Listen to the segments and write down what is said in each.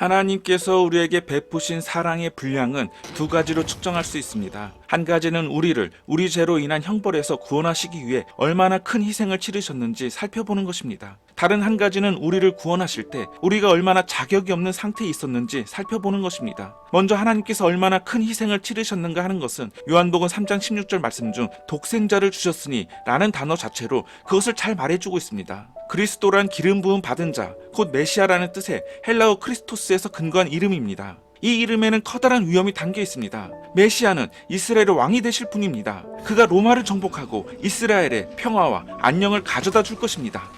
하나님께서 우리에게 베푸신 사랑의 분량은 두 가지로 측정할 수 있습니다. 한 가지는 우리를 우리 죄로 인한 형벌에서 구원하시기 위해 얼마나 큰 희생을 치르셨는지 살펴보는 것입니다. 다른 한 가지는 우리를 구원하실 때 우리가 얼마나 자격이 없는 상태에 있었는지 살펴보는 것입니다. 먼저 하나님께서 얼마나 큰 희생을 치르셨는가 하는 것은 요한복음 3장 16절 말씀 중 독생자를 주셨으니 라는 단어 자체로 그것을 잘 말해주고 있습니다. 그리스도란 기름 부음 받은 자, 곧 메시아라는 뜻의 헬라어 크리스토스에서 근거한 이름입니다. 이 이름에는 커다란 위험이 담겨 있습니다. 메시아는 이스라엘의 왕이 되실 분입니다. 그가 로마를 정복하고 이스라엘의 평화와 안녕을 가져다 줄 것입니다.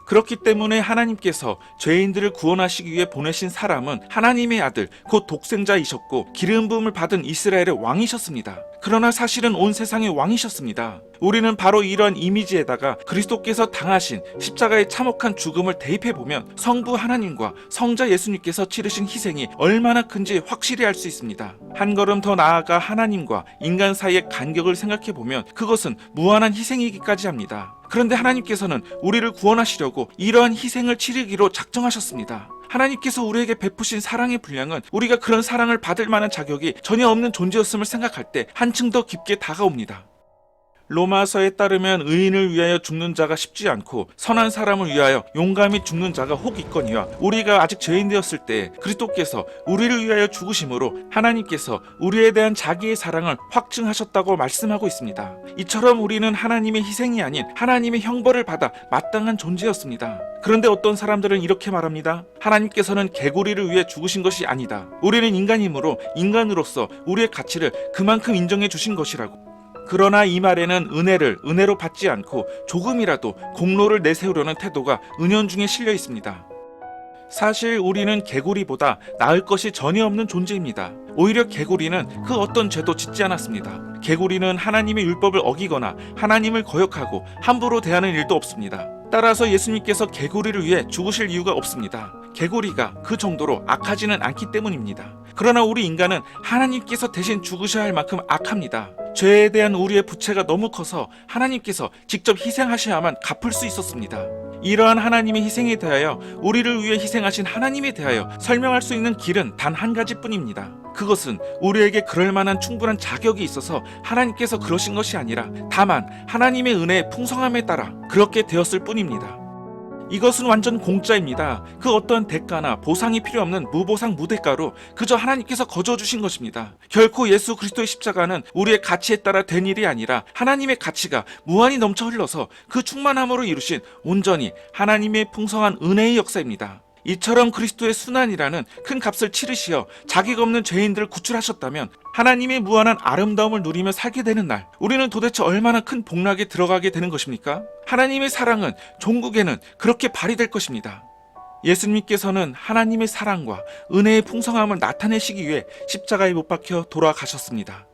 그렇기 때문에 하나님께서 죄인들을 구원하시기 위해 보내신 사람은 하나님의 아들, 곧 독생자이셨고 기름 부음을 받은 이스라엘의 왕이셨습니다. 그러나 사실은 온 세상의 왕이셨습니다. 우리는 바로 이러한 이미지에다가 그리스도께서 당하신 십자가의 참혹한 죽음을 대입해보면 성부 하나님과 성자 예수님께서 치르신 희생이 얼마나 큰지 확실히 알 수 있습니다. 한 걸음 더 나아가 하나님과 인간 사이의 간격을 생각해보면 그것은 무한한 희생이기까지 합니다. 그런데 하나님께서는 우리를 구원하시려고 이러한 희생을 치르기로 작정하셨습니다. 하나님께서 우리에게 베푸신 사랑의 분량은 우리가 그런 사랑을 받을 만한 자격이 전혀 없는 존재였음을 생각할 때 한층 더 깊게 다가옵니다. 로마서에 따르면 의인을 위하여 죽는 자가 쉽지 않고 선한 사람을 위하여 용감히 죽는 자가 혹 있거니와 우리가 아직 죄인되었을 때 그리스도께서 우리를 위하여 죽으심으로 하나님께서 우리에 대한 자기의 사랑을 확증하셨다고 말씀하고 있습니다. 이처럼 우리는 하나님의 희생이 아닌 하나님의 형벌을 받아 마땅한 존재였습니다. 그런데 어떤 사람들은 이렇게 말합니다. 하나님께서는 개구리를 위해 죽으신 것이 아니다. 우리는 인간이므로 인간으로서 우리의 가치를 그만큼 인정해 주신 것이라고. 그러나 이 말에는 은혜를 은혜로 받지 않고 조금이라도 공로를 내세우려는 태도가 은연중에 실려 있습니다. 사실 우리는 개구리보다 나을 것이 전혀 없는 존재입니다. 오히려 개구리는 그 어떤 죄도 짓지 않았습니다. 개구리는 하나님의 율법을 어기거나 하나님을 거역하고 함부로 대하는 일도 없습니다. 따라서 예수님께서 개구리를 위해 죽으실 이유가 없습니다. 개구리가 그 정도로 악하지는 않기 때문입니다. 그러나 우리 인간은 하나님께서 대신 죽으셔야 할 만큼 악합니다. 죄에 대한 우리의 부채가 너무 커서 하나님께서 직접 희생하셔야만 갚을 수 있었습니다. 이러한 하나님의 희생에 대하여 우리를 위해 희생하신 하나님에 대하여 설명할 수 있는 길은 단 한 가지뿐입니다. 그것은 우리에게 그럴 만한 충분한 자격이 있어서 하나님께서 그러신 것이 아니라 다만 하나님의 은혜의 풍성함에 따라 그렇게 되었을 뿐입니다. 이것은 완전 공짜입니다. 그 어떤 대가나 보상이 필요 없는 무보상 무대가로 그저 하나님께서 거저주신 것입니다. 결코 예수 그리스도의 십자가는 우리의 가치에 따라 된 일이 아니라 하나님의 가치가 무한히 넘쳐 흘러서 그 충만함으로 이루신 온전히 하나님의 풍성한 은혜의 역사입니다. 이처럼 그리스도의 순환이라는 큰 값을 치르시어 자격 없는 죄인들을 구출하셨다면 하나님의 무한한 아름다움을 누리며 살게 되는 날, 우리는 도대체 얼마나 큰 복락에 들어가게 되는 것입니까? 하나님의 사랑은 종국에는 그렇게 발휘될 것입니다. 예수님께서는 하나님의 사랑과 은혜의 풍성함을 나타내시기 위해 십자가에 못 박혀 돌아가셨습니다.